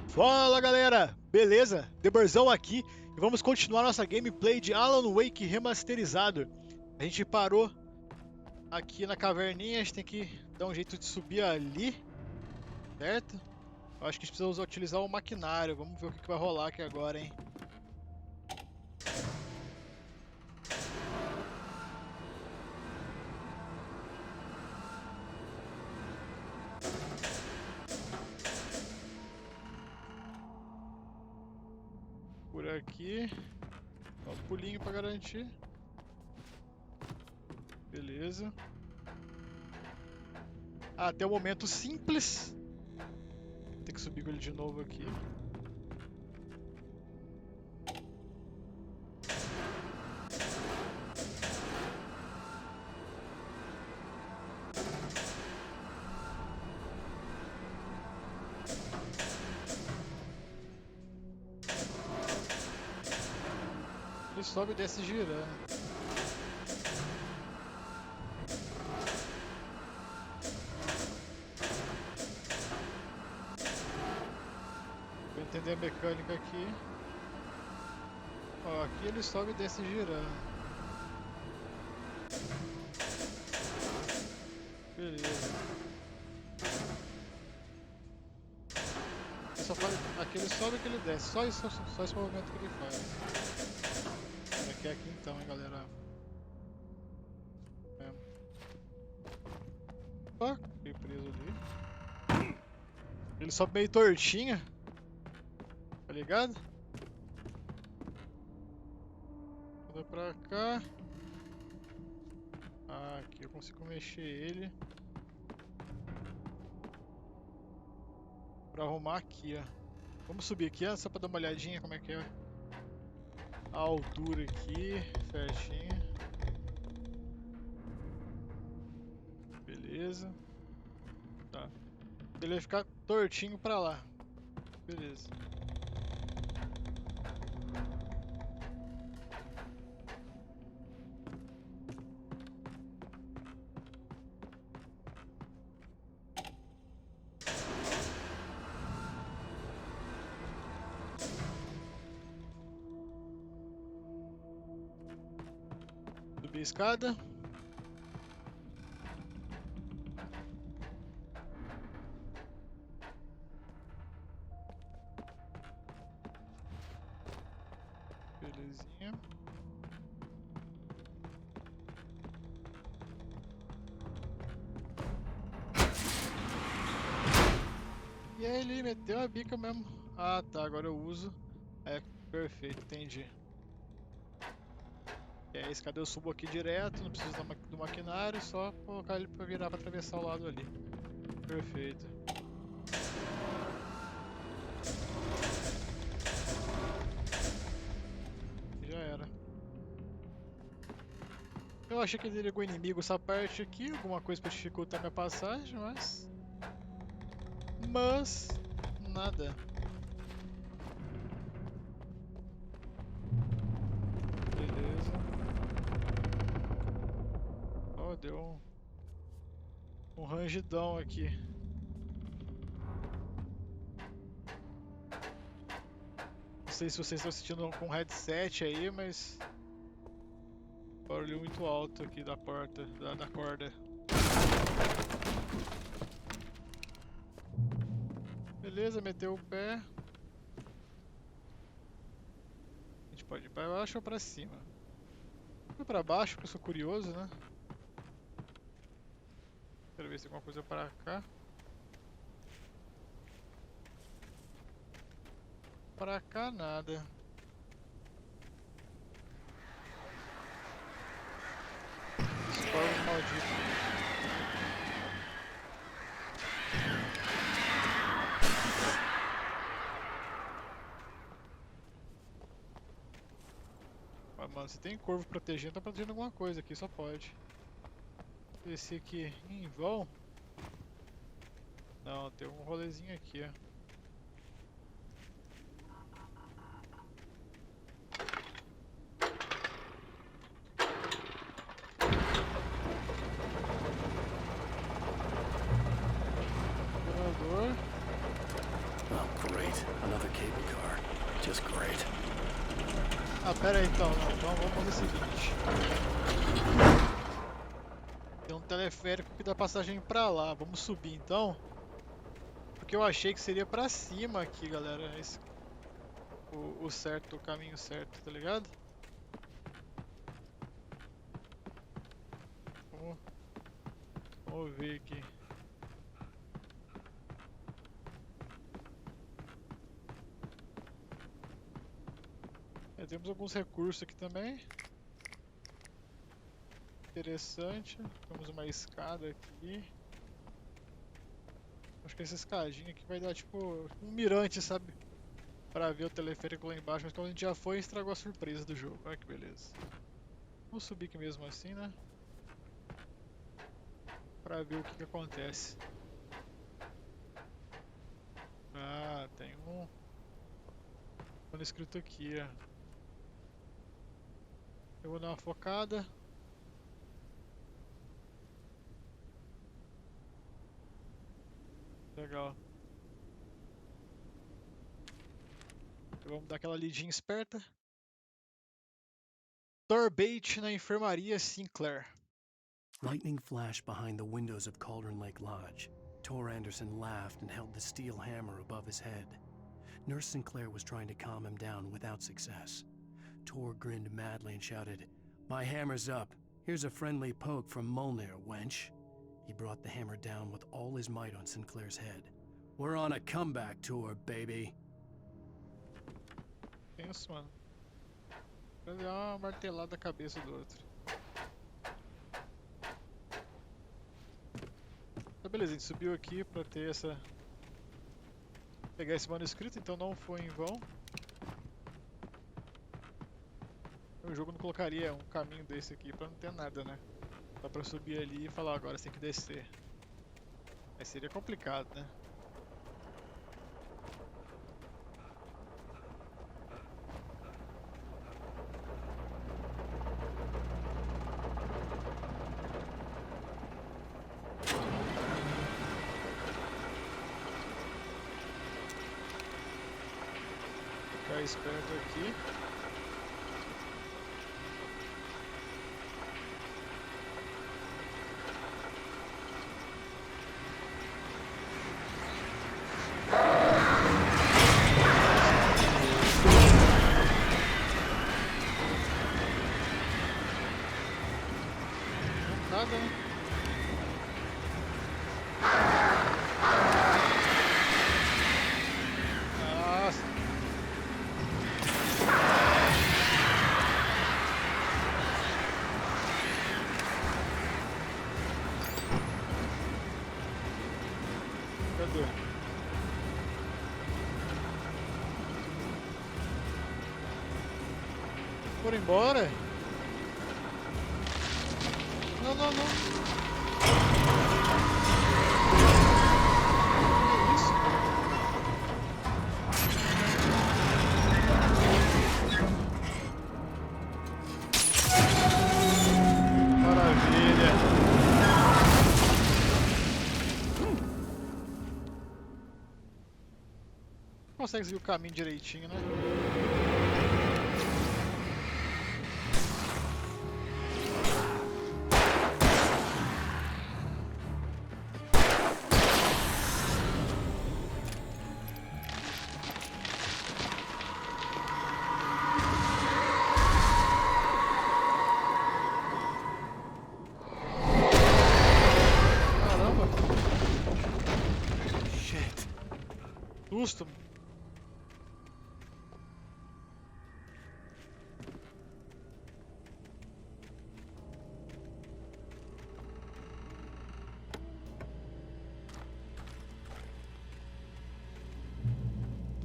Fala galera, beleza? Deberzão aqui e vamos continuar nossa gameplay de Alan Wake Remasterizado. A gente parou aqui na caverninha, a gente tem que dar um jeito de subir ali, certo? Eu acho que a gente precisa utilizar o maquinário, vamos ver o que vai rolar aqui agora, hein? Por aqui, dá um pulinho pra garantir. Beleza. Até o momento simples. Vou ter que subir com ele de novo aqui. Ele sobe e desce girando. Vou entender a mecânica aqui. Ó, aqui ele sobe e desce girando. Beleza. Ele só faz, aqui ele sobe e aqui ele desce. Só esse movimento que ele faz. Aqui então, hein, galera. Opa, fiquei preso ali. Ele sobe meio tortinho. Tá ligado? Vou dar pra cá. Ah, aqui eu consigo mexer ele. Pra arrumar aqui, ó. Vamos subir aqui, ó, só pra dar uma olhadinha como é que é a altura aqui, certinho. Beleza. Tá. Ele vai ficar tortinho pra lá. Beleza. Subir a escada. Belezinha. E aí ele meteu a bica mesmo. Ah tá, agora eu uso. É, perfeito, entendi. E aí, cadê eu subo aqui direto, não preciso do maquinário, só colocar ele pra virar pra atravessar o lado ali. Perfeito. Já era. Eu achei que teria algum inimigo essa parte aqui, alguma coisa pra dificultar minha passagem, mas nada. Beleza. Ó, deu um rangidão aqui. Não sei se vocês estão assistindo com headset aí, mas barulho muito alto aqui da porta, da corda. Beleza, meteu o pé. A gente pode ir pra baixo ou pra cima? Vou pra baixo porque eu sou curioso, né? Quero ver se tem alguma coisa pra cá. Pra cá nada. Corvo maldito. Ah, mano, se tem corvo protegendo, tá protegendo alguma coisa aqui, só pode. Esse aqui em vão. Não, tem um rolezinho aqui, ó. Oh, great. cable car. Just great. Ah, pera aí então. Não, então vamos fazer o seguinte. Tem um teleférico que dá passagem pra lá. Vamos subir então. Porque eu achei que seria pra cima aqui, galera. O certo, o caminho certo, tá ligado? Vamos, vamos ver aqui. Temos alguns recursos aqui também. Interessante. Temos uma escada aqui. Acho que essa escadinha aqui vai dar tipo um mirante, sabe? Pra ver o teleférico lá embaixo. Mas como a gente já foi, estragou a surpresa do jogo. Olha que beleza. Vamos subir aqui mesmo assim, né? Pra ver o que acontece. Ah, tem um escrito aqui, ó. Eu vou dar uma focada. Legal. Vamos dar aquela lidinha esperta. Torbate na enfermaria Sinclair. Lightning flashed behind the windows of Cauldron Lake Lodge. Tor Anderson laughed and held the steel hammer above his head. Nurse Sinclair was trying to calm him down without success. Tor grinned madly and shouted, "My hammer's up. Here's a friendly poke from Molnir, wench." He brought the hammer down with all his might on Sinclair's head. "We're on a comeback tour, baby." Penso, mano. Vai dar uma martelada na cabeça do outro. Tá, beleza, a gente subiu aqui pra ter essa... pegar esse manuscrito, então não foi em vão. O jogo não colocaria um caminho desse aqui pra não ter nada, né? Só pra subir ali e falar, agora você tem que descer. Aí seria complicado, né? Ficar esperto aqui. Nada, né? Nossa. Cadê? Foram embora? Não, não, não. Que isso? Maravilha. Consegue seguir o caminho direitinho, né? Caramba, Shit. susto.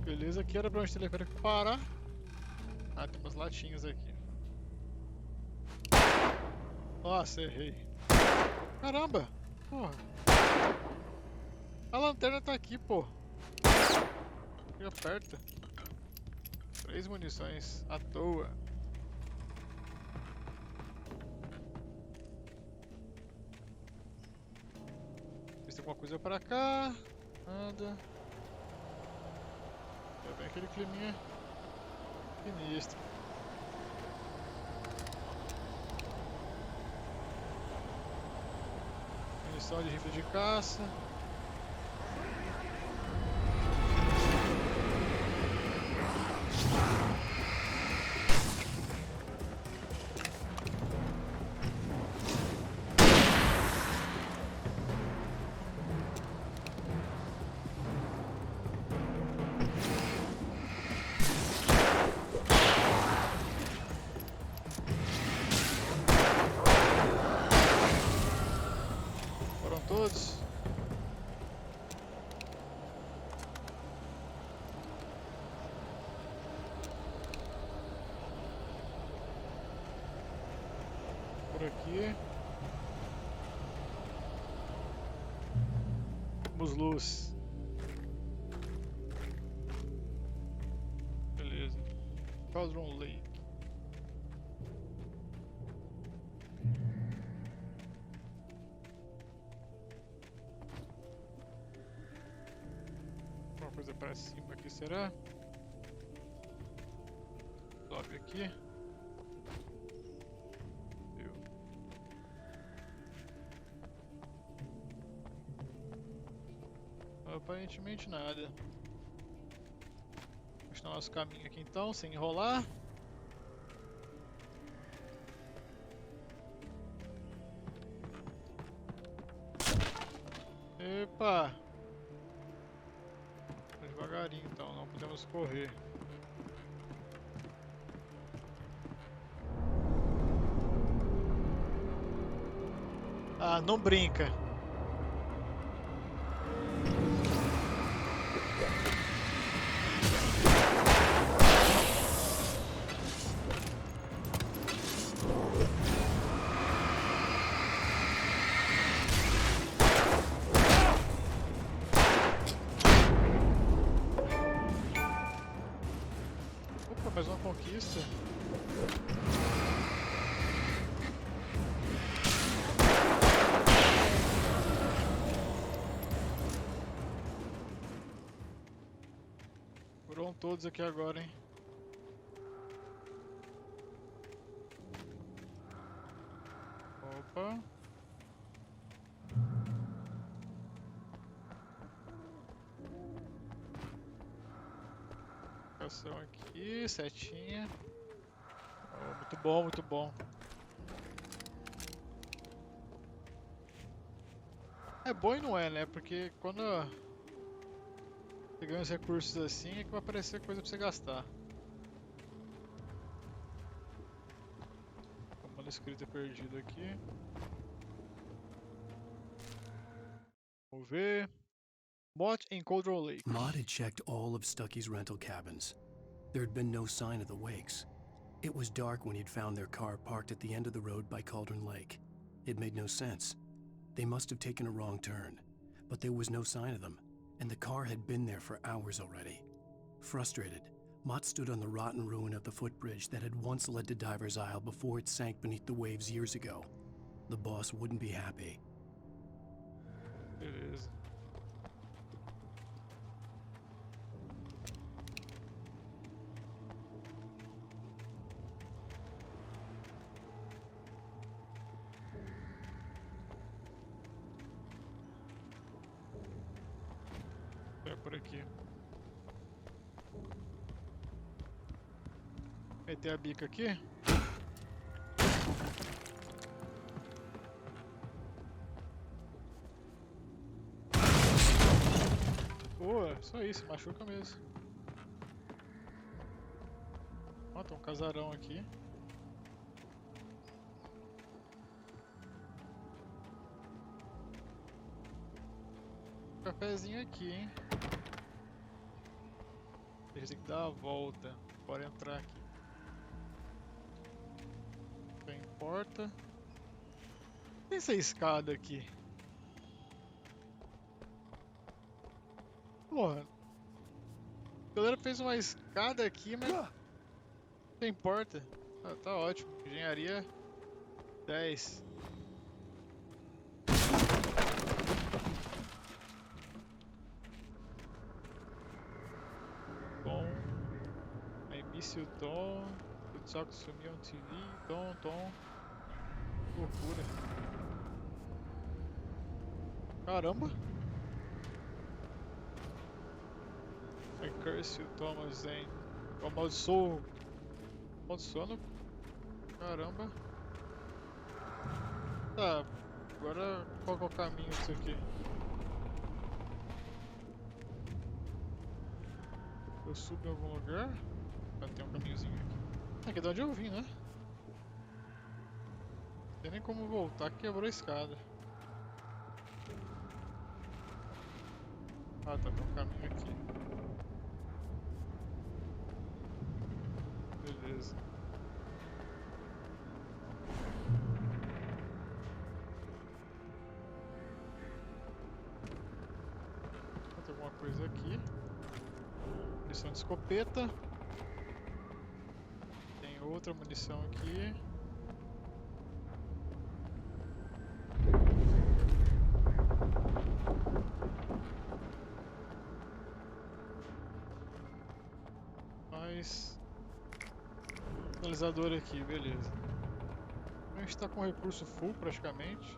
Beleza, aqui era pra onde o teleférico parar. Ah, tem umas latinhas aqui. Nossa, errei. Caramba! Porra. A lanterna tá aqui, pô. Fica perto. 3 munições à toa. Ver se tem alguma coisa pra cá. Nada. Ainda bem aquele climinha sinistro. Munição de rifle de caça. Todos. Por aqui. Temos luz. Beleza. Cauldron Lake. Coisa para cima aqui, será? Sobe aqui. Deu. Aparentemente nada. Vamos continuar nosso caminho aqui então, sem enrolar. Epa! Devagarinho então, não podemos correr. Ah, não brinca. Mais uma conquista. Foram todos aqui agora, hein? Opa. Aqui, setinha. Oh, muito bom, muito bom. É bom e não é, né? Porque quando você ganha os recursos assim é que vai aparecer coisa pra você gastar. O manuscrito é perdido aqui. Vamos ver. Mott em Cauldron Lake. Mott had checked all of Stucky's rental cabins. There had been no sign of the Wakes. It was dark when he'd found their car parked at the end of the road by Cauldron Lake. It made no sense. They must have taken a wrong turn, but there was no sign of them, and the car had been there for hours already. Frustrated, Mott stood on the rotten ruin of the footbridge that had once led to Diver's Isle before it sank beneath the waves years ago. The boss wouldn't be happy. Beleza. É por aqui. Meter a bica aqui. Boa, só isso, machuca mesmo. Ó, tem um casarão aqui. Cafezinho aqui, hein? A gente tem que dar a volta. Bora entrar aqui. Tem porta. Tem essa escada aqui. Porra. A galera fez uma escada aqui, mas não tem porta. Ah, tá ótimo. Engenharia 10. Bom. Início, tom. O saco sumiu on TV. Tom. Loucura. Caramba. I curse you, Thomas, hein? Eu amaldiçoo. Amaldiçoando. Caramba. Tá. Agora qual que é o caminho disso aqui? Eu subo em algum lugar? Ah, tem um caminhozinho aqui. Aqui é de onde eu vim, né? Não tem nem como voltar, quebrou a escada. Ah, tá, tem um caminho aqui. Beleza. Tem alguma coisa aqui. Munição de escopeta. Tem outra munição aqui. Mais analisador aqui, beleza. A gente tá com recurso full praticamente.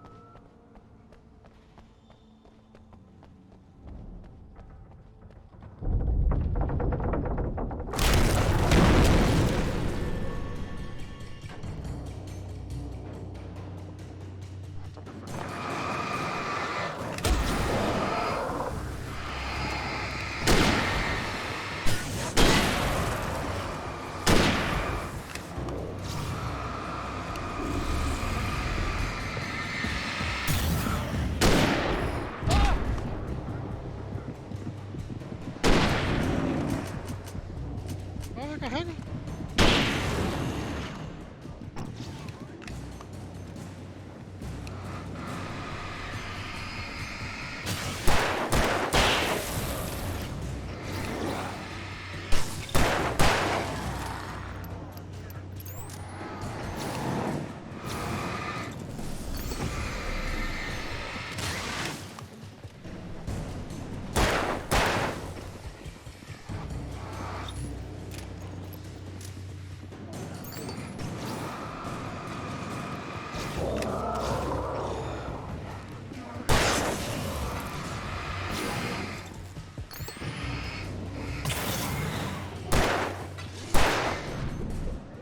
Ah, carrega.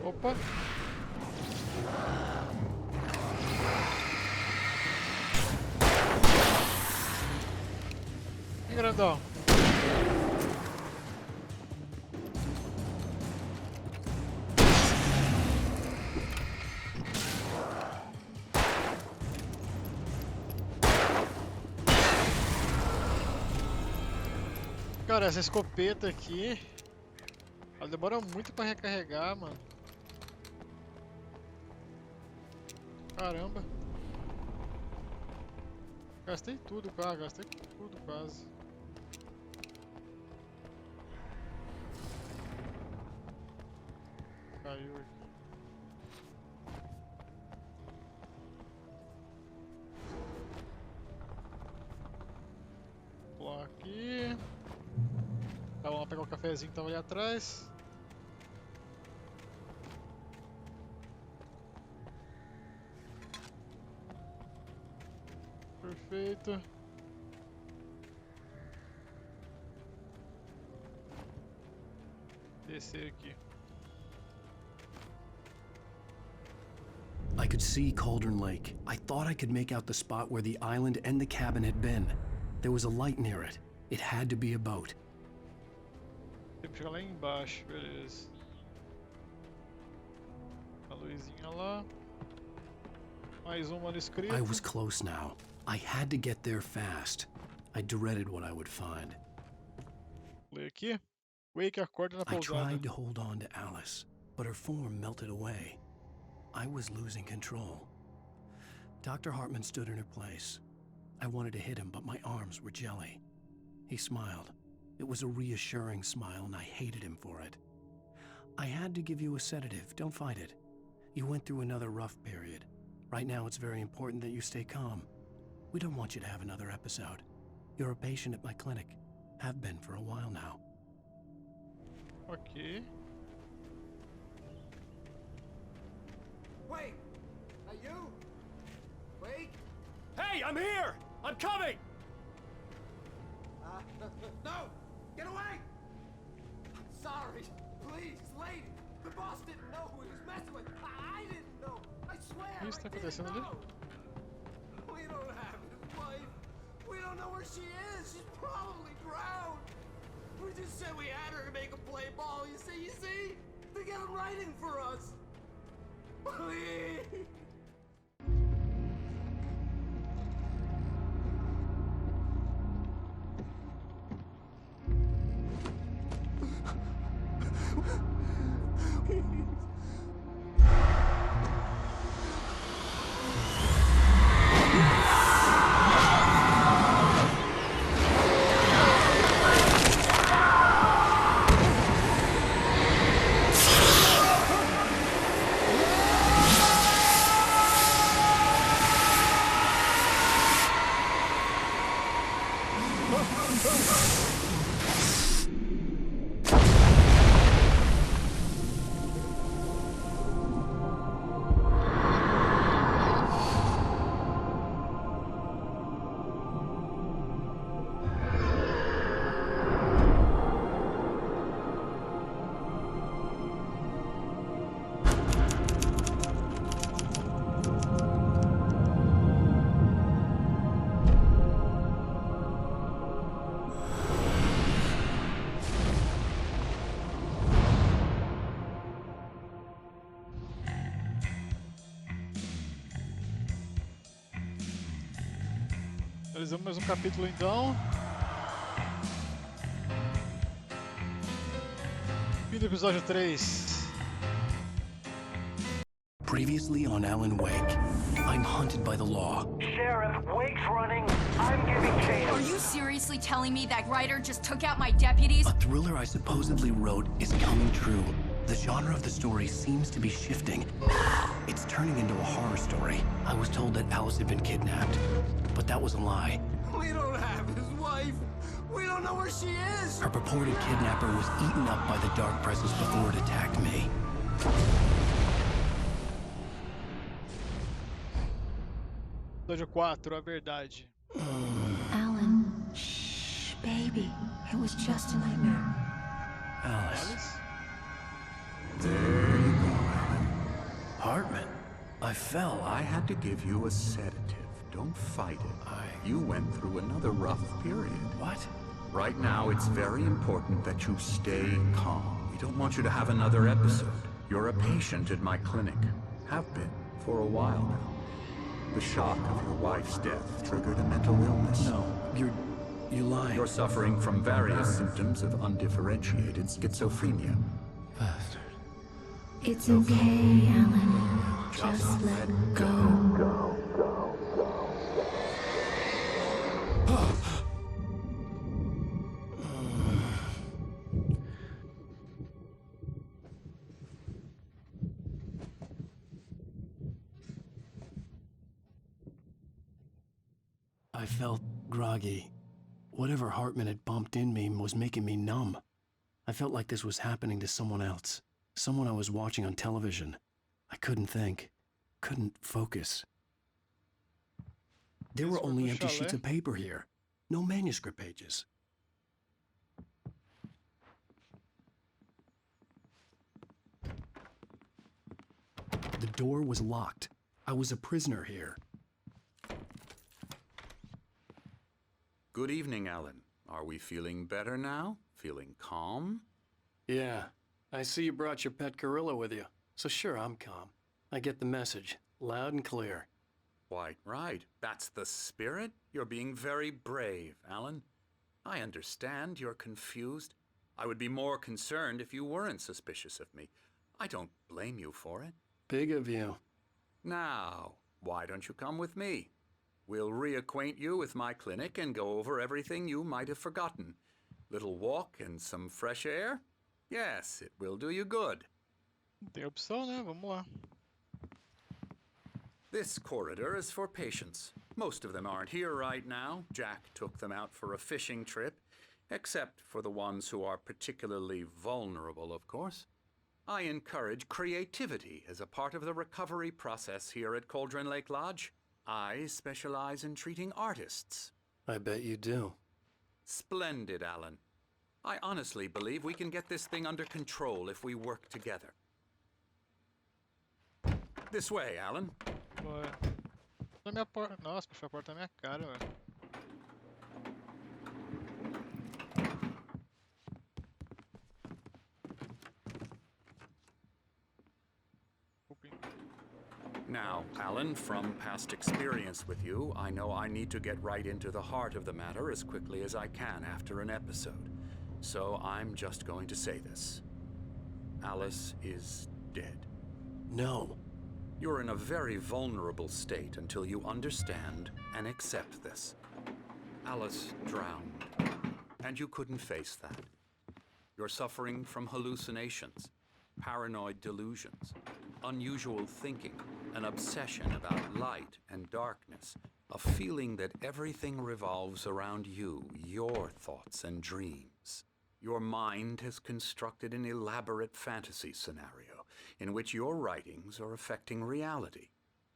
Opa! Que grandão! Cara, essa escopeta aqui, ela demora muito pra recarregar, mano. Caramba. Gastei tudo, cara. Gastei tudo quase. Caiu aqui. Vou pular aqui. Tá, vamos pegar o cafezinho que tava ali atrás. Perfeito. Descer aqui. I could see Cauldron Lake. I thought I could make out the spot where the island and the cabin had been. There was a light near it. It had to be a boat. Tem que chegar lá embaixo, beleza. A luzinha lá. Mais um manuscrito. I was close now. I had to get there fast. I dreaded what I would find. Lê aqui. Wake acorda na I pousada. tried to hold on to Alice, but her form melted away. I was losing control. Dr. Hartman stood in her place. I wanted to hit him, but my arms were jelly. He smiled. It was a reassuring smile, and I hated him for it. I had to give you a sedative. Don't fight it. You went through another rough period. Right now, it's very important that you stay calm. We don't want you to have another episode. You're a patient at my clinic. Have been for a while now. Ok. Wait! Are you? Wait! Hey, I'm here! I'm coming! No! Get away! I'm sorry. Please, lady. The boss didn't know who he was messing with. I didn't know. I swear. O que está I acontecendo didn't ali? know. We don't have his wife. We don't know where she is. She's probably drowned. We just said we had her to make a play ball. You see? To get him writing for us. Please. Finalizamos mais um capítulo então. Fim do episódio 3. Previously on Alan Wake, I'm hunted by the law. Sheriff, Wake's running. I'm giving chase. Are you seriously telling me that writer just took out my deputies? A thriller I supposedly wrote is coming true. The genre of the story seems to be shifting. It's turning into a horror story. I was told that Alice had been kidnapped, but that was a lie. We don't have his wife. We don't know where she is. Her purported kidnapper was eaten up by the dark presence before it attacked me. Episódio 4, a verdade. Alan, shh, baby. It was just a nightmare. Alice. There you go, Alan. Hartman. I fell. I had to give you a sedative. Don't fight it. You went through another rough period. What? Right now, it's very important that you stay calm. We don't want you to have another episode. You're a patient at my clinic. Have been for a while now. The shock of your wife's death triggered a mental illness. No, you're lying. You're suffering from various symptoms of undifferentiated schizophrenia. Bastard. It's okay, Alan. Just let go. I felt groggy. Whatever Hartman had bumped in me was making me numb. I felt like this was happening to someone else. Someone I was watching on television. I couldn't think. Couldn't focus. There were only empty sheets of paper here. No manuscript pages. The door was locked. I was a prisoner here. Good evening, Alan. Are we feeling better now? Feeling calm? Yeah. I see you brought your pet gorilla with you. So sure, I'm calm. I get the message. Loud and clear. Quite right. That's the spirit. You're being very brave, Alan. I understand you're confused. I would be more concerned if you weren't suspicious of me. I don't blame you for it. Big of you. Now, why don't you come with me? We'll reacquaint you with my clinic and go over everything you might have forgotten. Little walk and some fresh air? Yes, it will do you good. Tem opção, né? Vamos lá. This corridor is for patients. Most of them aren't here right now. Jack took them out for a fishing trip, except for the ones who are particularly vulnerable, of course. I encourage creativity as a part of the recovery process here at Cauldron Lake Lodge. I specialize in treating artists. I bet you do. Splendid, Alan. I honestly believe we can get this thing under control if we work together. This way, Alan. Ué. Na minha porta. Nossa, fechou a porta na minha cara, velho. Now, Alan, from past experience with you, I know I need to get right into the heart of the matter as quickly as I can after an episode. So I'm just going to say this. Alice is dead. No. You're in a very vulnerable state until you understand and accept this. Alice drowned, and you couldn't face that. You're suffering from hallucinations, paranoid delusions, unusual thinking, an obsession about light and darkness, a feeling that everything revolves around you, your thoughts and dreams. Your mind has constructed an elaborate fantasy scenario in which your writings are affecting reality.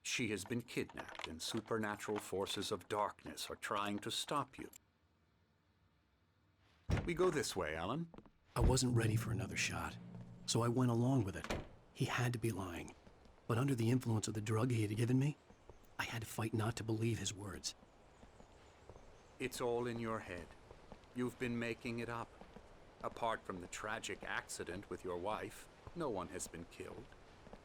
She has been kidnapped and supernatural forces of darkness are trying to stop you. We go this way, Alan. I wasn't ready for another shot, so I went along with it. He had to be lying. But under the influence of the drug he had given me, I had to fight not to believe his words. It's all in your head. You've been making it up. Apart from the tragic accident with your wife, no one has been killed.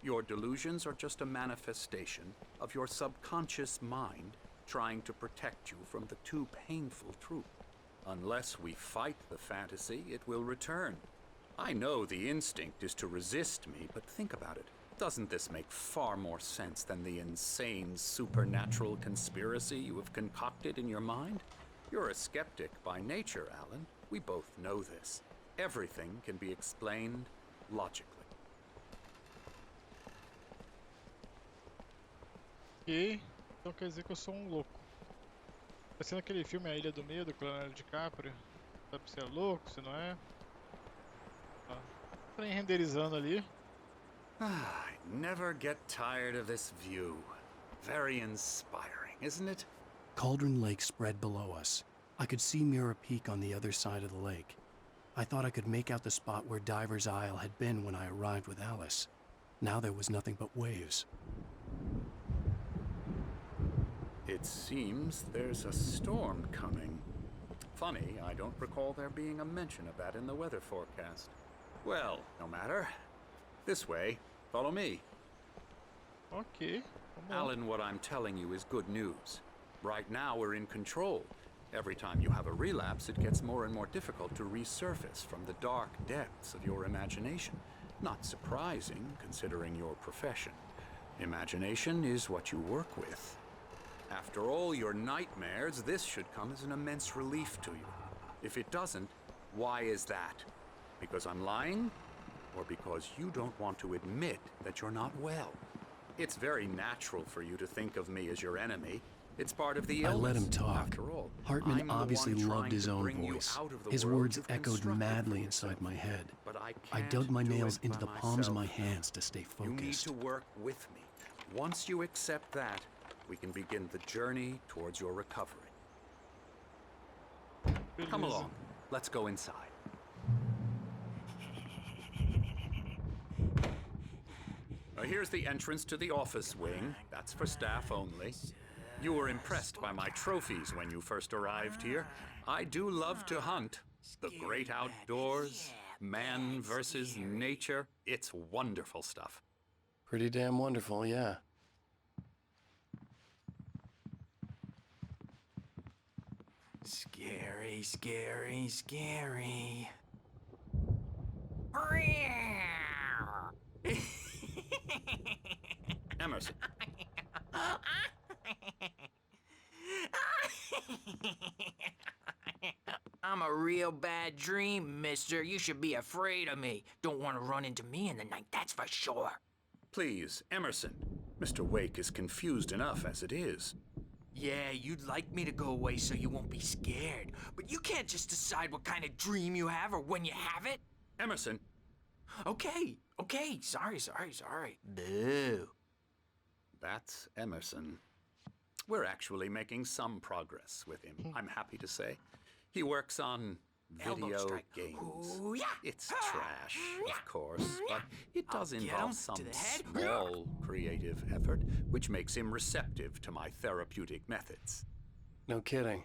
Your delusions are just a manifestation of your subconscious mind trying to protect you from the too painful truth. Unless we fight the fantasy, it will return. I know the instinct is to resist me, but think about it. Doesn't this make far more sense than the insane supernatural conspiracy you have concocted in your mind? You're a skeptic by nature, Alan. We both know this. Everything can be explained logically. Ok, então quer dizer que eu sou um louco. Parecendo aquele filme A Ilha do Medo, com o Leonardo DiCaprio. Sabe se é louco, se não é. Tá. Tá renderizando ali. I never get tired of this view. Very inspiring, isn't it? Cauldron Lake spread below us. I could see Mirror Peak on the other side of the lake. I thought I could make out the spot where Diver's Isle had been when I arrived with Alice. Now there was nothing but waves. It seems there's a storm coming. Funny, I don't recall there being a mention of that in the weather forecast. Well, no matter. This way. Follow me. Ok. Vamos lá. Alan, what I'm telling you is good news. Right now we're in control. Every time you have a relapse, it gets more and more difficult to resurface from the dark depths of your imagination. Not surprising, considering your profession. Imagination is what you work with. After all your nightmares, this should come as an immense relief to you. If it doesn't, why is that? Because I'm lying? Or because you don't want to admit that you're not well? It's very natural for you to think of me as your enemy. It's part of the illness. I let him talk. After all, Hartman I'm the obviously one loved trying his to own bring you voice. out of the His world words you've echoed constructed madly for inside yourself. my head. But I I can't dug my do nails it into by the palms of my myself. hands to stay You need focused. to work with me. Once you accept that, we can begin the journey towards your recovery. Come Beleza. along. Let's go inside. Here's the entrance to the office wing. That's for staff only. You were impressed by my trophies when you first arrived here. I do love to hunt. The great outdoors, man versus nature. It's wonderful stuff. Pretty damn wonderful, yeah. Scary, scary, scary. Emerson. I'm a real bad dream, mister. You should be afraid of me. Don't want to run into me in the night, that's for sure. Please, Emerson. Mr. Wake is confused enough as it is. Yeah, you'd like me to go away so you won't be scared. But you can't just decide what kind of dream you have or when you have it. Emerson. Okay, sorry. Boo. That's Emerson. We're actually making some progress with him, I'm happy to say. He works on Elbow video strike. games. Ooh, yeah. It's trash, of course, but it does I'll get involve him some to the head. small creative effort, which makes him receptive to my therapeutic methods. No kidding.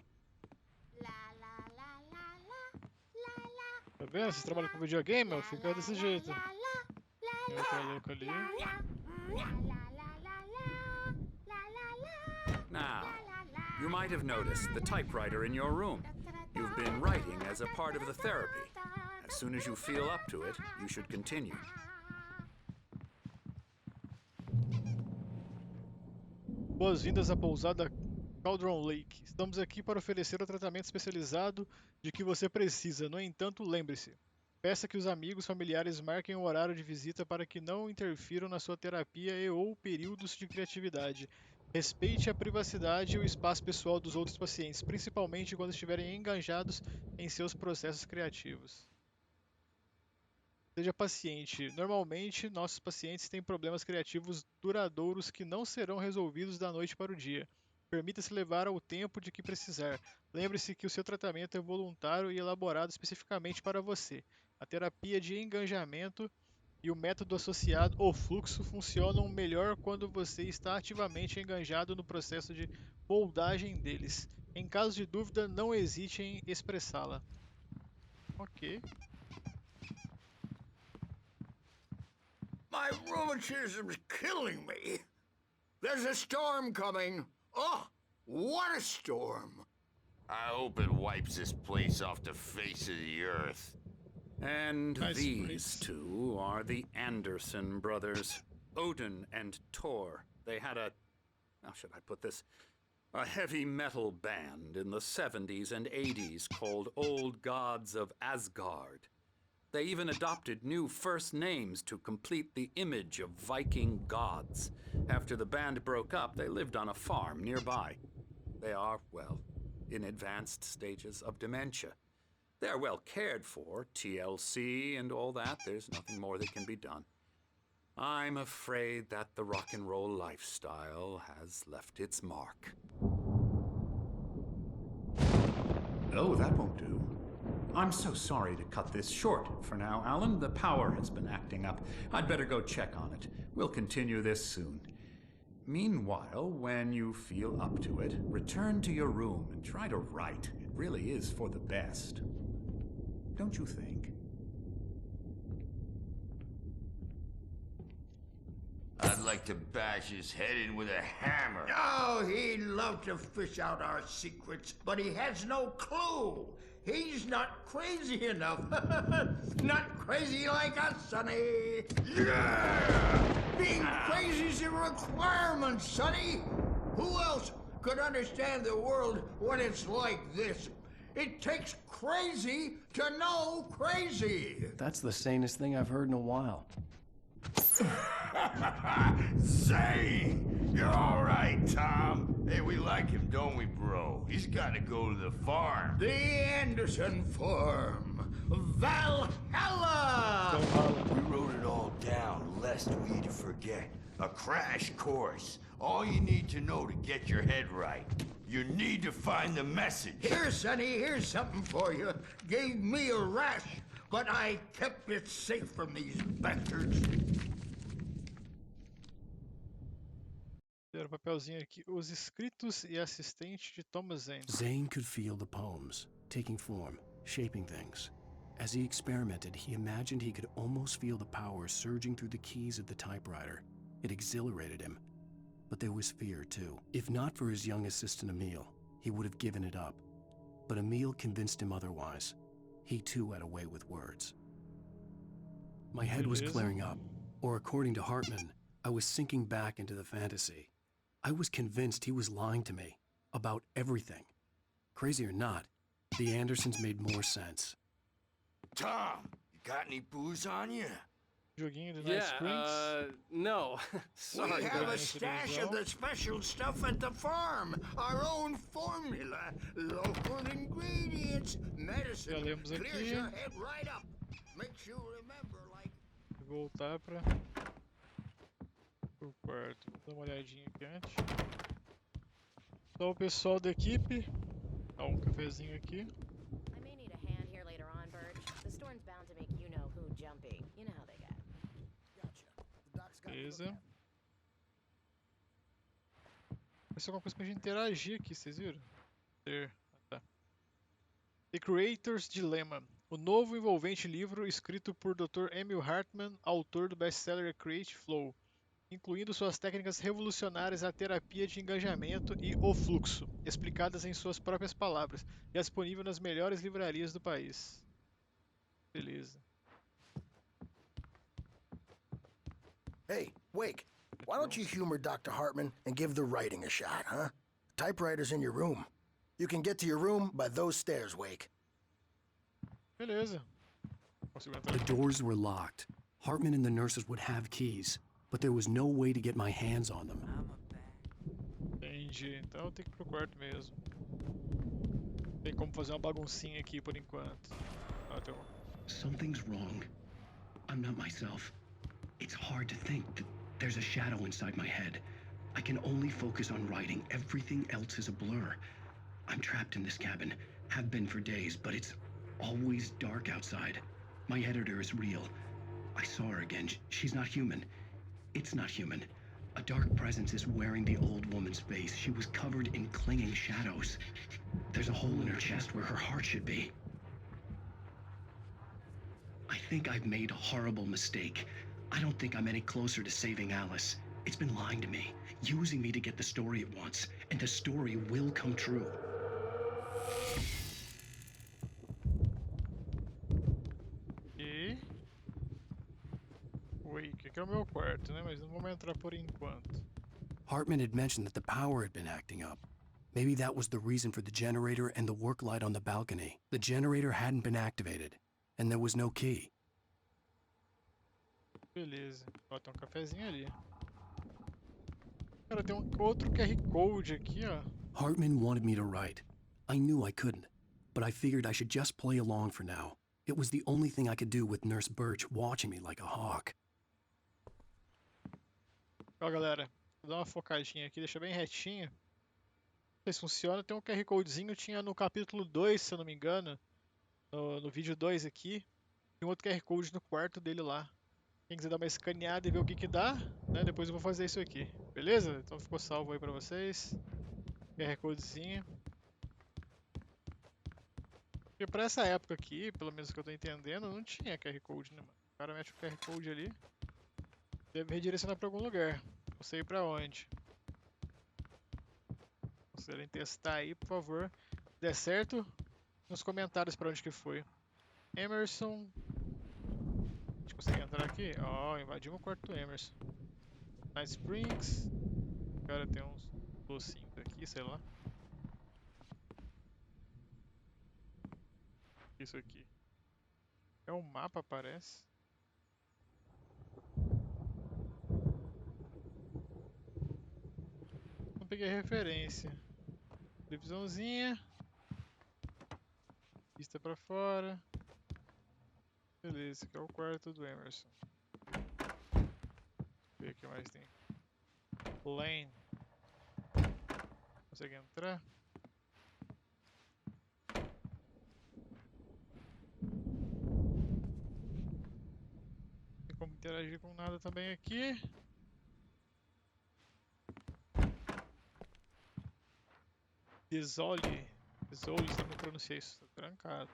Tá vendo? Vocês trabalham com videogame, meu? Fica desse jeito. Ali. Now, you might have noticed the typewriter in your room. You've been writing as a part of the therapy. As soon as you feel up to it, you should continue. Boas-vindas à pousada Cauldron Lake. Estamos aqui para oferecer o tratamento especializado de que você precisa. No entanto, lembre-se. Peça que os amigos familiares marquem o horário de visita para que não interfiram na sua terapia e ou períodos de criatividade. Respeite a privacidade e o espaço pessoal dos outros pacientes, principalmente quando estiverem engajados em seus processos criativos. Seja paciente. Normalmente, nossos pacientes têm problemas criativos duradouros que não serão resolvidos da noite para o dia. Permita-se levar o tempo de que precisar. Lembre-se que o seu tratamento é voluntário e elaborado especificamente para você. A terapia de engajamento e o método associado ou fluxo funcionam melhor quando você está ativamente engajado no processo de moldagem deles. Em caso de dúvida, não hesite em expressá-la. Ok. My rheumatism's killing me. There's a storm coming. Oh, what a storm. I hope it wipes this place off the face of the earth. And Nice these place. two are the Anderson brothers, Odin and Tor. They had how should I put this? A heavy metal band in the 70s and 80s called Old Gods of Asgard. They even adopted new first names to complete the image of Viking gods. After the band broke up, they lived on a farm nearby. They are, well, in advanced stages of dementia. They're well cared for, TLC and all that. There's nothing more that can be done. I'm afraid that the rock and roll lifestyle has left its mark. Oh, that won't do. I'm so sorry to cut this short for now, Alan. The power has been acting up. I'd better go check on it. We'll continue this soon. Meanwhile, when you feel up to it, return to your room and try to write. It really is for the best. Don't you think? I'd like to bash his head in with a hammer. Oh, he'd love to fish out our secrets, but he has no clue. He's not crazy enough. Not crazy like us, Sonny. Yeah! Being crazy's a requirement, Sonny. Who else could understand the world when it's like this? It takes crazy to know crazy. That's the sanest thing I've heard in a while. Zane! You're all right, Tom. Hey, we like him, don't we, bro? He's got to go to the farm. The Anderson Farm. Valhalla! We wrote it all down, lest we forget. A crash course. All you need to know to get your head right. You need to find the message. Here, Sonny, here's something for you. Gave me a rash, but I kept it safe from these bastards. Tem um papelzinho aqui. Os escritos e assistente de Thomas Zane. Zane could feel the poems, taking form, shaping things. As he experimented, he imagined he could almost feel the power surging through the keys of the typewriter. It exhilarated him. But there was fear, too. If not for his young assistant Emil, he would have given it up. But Emil convinced him otherwise. He too had a way with words. My head was clearing up, or according to Hartman, I was sinking back into the fantasy. I was convinced he was lying to me about everything. Crazy or not, the Andersons made more sense. Tom, you got any booze on you? Joguinho de Night Springs. No. We Sorry, have a guys. stash of the special stuff at the farm. Our own formula. Local ingredients. Medicine. Já lemos Clears aqui. your head right up. Makes you remember like voltar para o quarto. Vou dar uma olhadinha aqui antes. Só o pessoal da equipe. Dá um cafezinho aqui. I may need a hand here later on, Birch. The storm's bound to make you know who jumpy. You know how they get. Gotcha. The doc's got Beleza. Vai ser alguma coisa pra gente interagir aqui, vocês viram? Tá. The Creator's Dilemma. O novo envolvente livro escrito por Dr. Emil Hartman, autor do best-seller Create Flow, incluindo suas técnicas revolucionárias à terapia de engajamento e o fluxo, explicadas em suas próprias palavras, e é disponível nas melhores livrarias do país. Beleza. Hey, Wake, why don't you humor Dr. Hartman and give the writing a shot, huh? Typewriter's in your room. You can get to your room by those stairs, Wake. Beleza. Consigo entrar. The doors were locked. Hartman and the nurses would have keys, but there was no way to get my hands on them. Entendi. Então eu tenho que ir pro quarto mesmo. Tem como fazer uma baguncinha aqui por enquanto. Ah, tem Something's wrong. I'm not myself. It's hard to think that there's a shadow inside my head. I can only focus on writing. Everything else is a blur. I'm trapped in this cabin. Have been for days, but it's always dark outside. My editor is real. I saw her again. She's not human. It's not human. A dark presence is wearing the old woman's face. She was covered in clinging shadows. There's a hole in her chest where her heart should be. I think I've made a horrible mistake. I don't think I'm any closer to saving Alice. It's been lying to me, using me to get the story it wants, and the story will come true. E... Wake, aqui é o meu quarto, né? Mas não vamos entrar por enquanto. Hartman had mentioned that the power had been acting up. Maybe that was the reason for the generator and the work light on the balcony. The generator hadn't been activated, and there was no key. Beleza. Ó, tem um cafezinho ali. Cara, tem um outro QR Code aqui, ó. Hartman wanted me to write. I knew I couldn't, but I figured I should just play along for now. It was the only thing I could do with Nurse Birch watching me like a hawk. Ó, galera, vou dar uma focadinha aqui, deixa bem retinho. Não sei se funciona. Tem um QR Codezinho, tinha no capítulo 2, se eu não me engano. No vídeo 2 aqui. Tem um outro QR Code no quarto dele lá. Quem quiser dar uma escaneada e ver o que dá, né? Depois eu vou fazer isso aqui. Beleza? Então ficou salvo aí pra vocês. QR Codezinho. Porque pra essa época aqui, pelo menos que eu tô entendendo, não tinha QR Code, né, mano? O cara mete o QR Code ali. Deve redirecionar pra algum lugar. Não sei pra onde. Se quiserem testar aí, por favor. Se der certo, nos comentários pra onde que foi. Emerson. A gente consegue entrar aqui? Ó, invadimos o quarto do Emerson. Nice Springs. Cara, tem uns docinhos aqui, sei lá. Isso aqui. É um mapa, parece. Não peguei referência. Televisãozinha. Vista pra fora. Beleza, esse aqui é o quarto do Emerson. Deixa eu ver o que mais tem. Lane. Consegue entrar? Não tem como interagir com nada também aqui. Desole, se eu não pronunciei isso, tá trancado.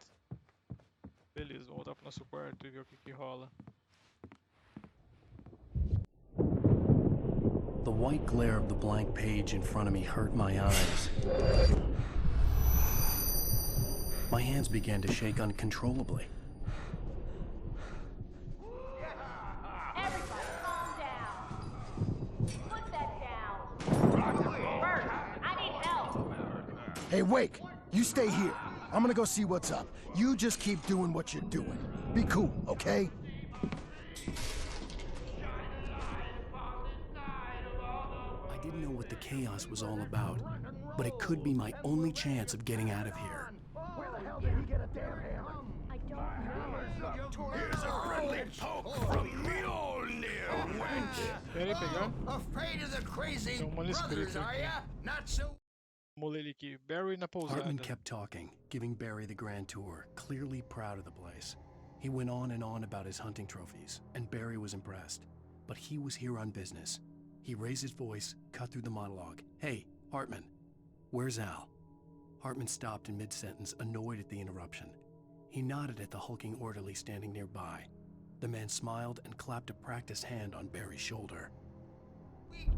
Beleza, vamos voltar pro nosso quarto e ver o que rola. The white glare of the blank page in front of me hurt my eyes. My hands began to shake uncontrollably. Everybody, calm down. Put that down. Bert, I need help. Hey, Wake, you stay here. I'm gonna go see what's up. You just keep doing what you're doing. Be cool, okay? I didn't know what the chaos was all about, but it could be my only chance of getting out of here. Where the hell did he get a damn hammer? I don't know. Here's a friendly poke from me Querem pegar? Afraid of the crazy Tem um manuscrito brothers, are aqui. ya? Not so. Vamos ler ele aqui. Barry na pousada. Hartman kept talking, giving Barry the grand tour, clearly proud of the place. He went on and on about his hunting trophies, and Barry was impressed. But he was here on business. He raised his voice, cut through the monologue. Hey, Hartman, where's Al? Hartman stopped in mid-sentence, annoyed at the interruption. He nodded at the hulking orderly standing nearby. The man smiled and clapped a practiced hand on Barry's shoulder.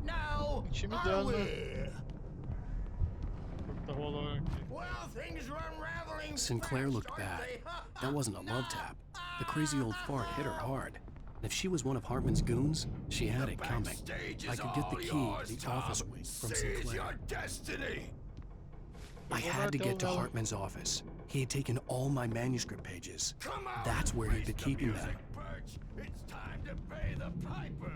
Now, are Intimidando. we? Tá rolando aqui. Well, things are unraveling. Sinclair fast, looked aren't bad. they? That wasn't a love tap. The crazy old fart hit her hard. And if she was one of Hartman's goons, she had it coming. Backstage I is could get the all key yours, to the Tom. office wing from Seize Sinclair. your destiny. I had to get to Hartman's office. He had taken all my manuscript pages. Come on, That's where he'd face been the keeping them. music, Birch. It's time to pay the piper.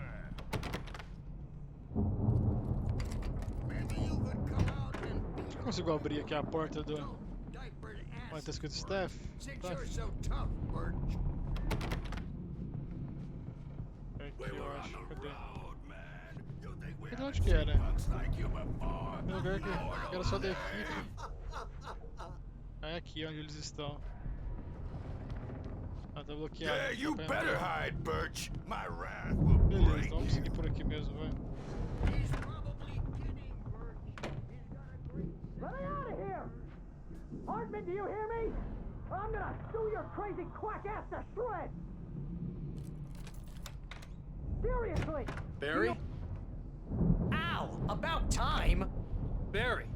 Maybe you could come out and Consigo abrir aqui a porta do. diapered Olha, ass. tá escrito Steph. Since Tá. you're so tough, Birch. Aqui, We eu were on acho. the Cadê? road, man. You think we Cadê haven't onde que era? seen bugs like you before? Tem lugar que Lord era só da over equipe. there. É aqui onde eles estão. Ah, tá bloqueado. Yeah, não you dá pra better entrar. hide, Birch. My wrath will Beleza, break então vamos you. seguir por aqui mesmo, vai. He's probably kidding, Birch. He's got a great Let me out of here! Hartman, do you hear me? I'm gonna sue your crazy quack ass to shreds! Seriously! Barry? Ow! About time! Barry!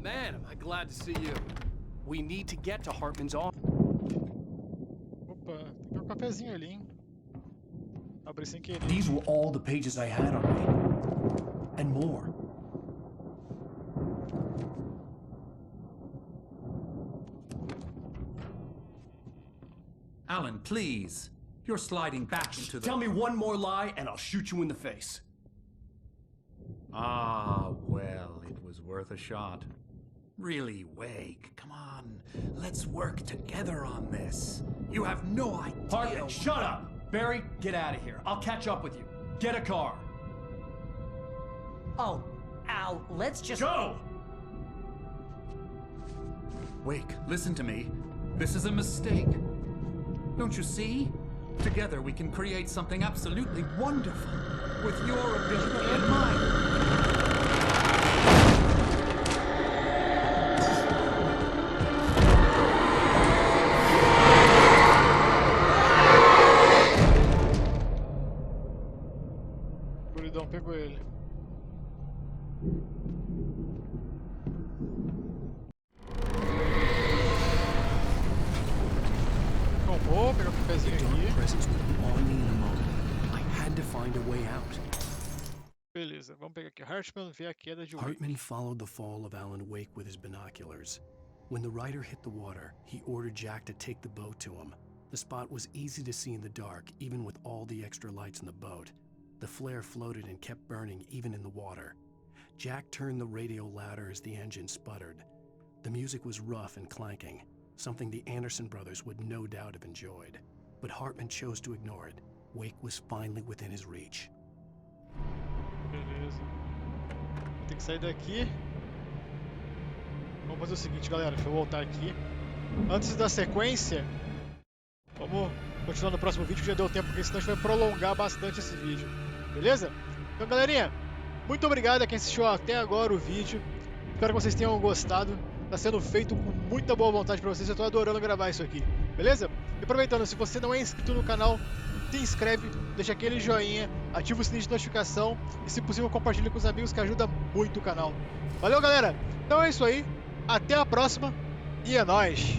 Man, am I glad to see you. We need to get to Hartman's office. Opa, tem um cafezinho ali, hein? Abri sem querer. These were all the pages I had on me. And more. Alan, please. You're sliding back into the... Tell me one more lie and I'll shoot you in the face. Ah, well, it was worth a shot. Really, Wake, come on. Let's work together on this. You have no idea... Hartman, shut up! Barry, get out of here. I'll catch up with you. Get a car. Oh, Al, let's just... Go! Wake, listen to me. This is a mistake. Don't you see? Together we can create something absolutely wonderful. With your ability and mine. O guridão pegou ele. Bom, vou pegar um cafezinho Dark aqui. presence would be on me in a moment. I had to find a way out. Beleza, vamos pegar aqui. Hartman vê a queda de Wake. Hartman followed the fall of Alan Wake with his binoculars. When the rider hit the water, he ordered Jack to take the boat to him. The spot was easy to see in the dark, even with all the extra lights in the boat. The flare floated and kept burning even in the water. Jack turned the radio louder as the engine sputtered. The music was rough and clanking, something the Anderson brothers would no doubt have enjoyed. But Hartman chose to ignore it. Wake was finally within his reach. Beleza. Vou ter que sair daqui. Vamos fazer o seguinte, galera. Deixa eu voltar aqui. Antes da sequência, vamos continuar no próximo vídeo, que já deu tempo, porque senão a gente vai prolongar bastante esse vídeo. Beleza? Então, galerinha, muito obrigado a quem assistiu até agora o vídeo. Espero que vocês tenham gostado. Está sendo feito com muita boa vontade para vocês. Eu estou adorando gravar isso aqui. Beleza? E aproveitando, se você não é inscrito no canal, se inscreve, deixa aquele joinha, ativa o sininho de notificação e, se possível, compartilhe com os amigos, que ajuda muito o canal. Valeu, galera! Então é isso aí. Até a próxima e é nóis!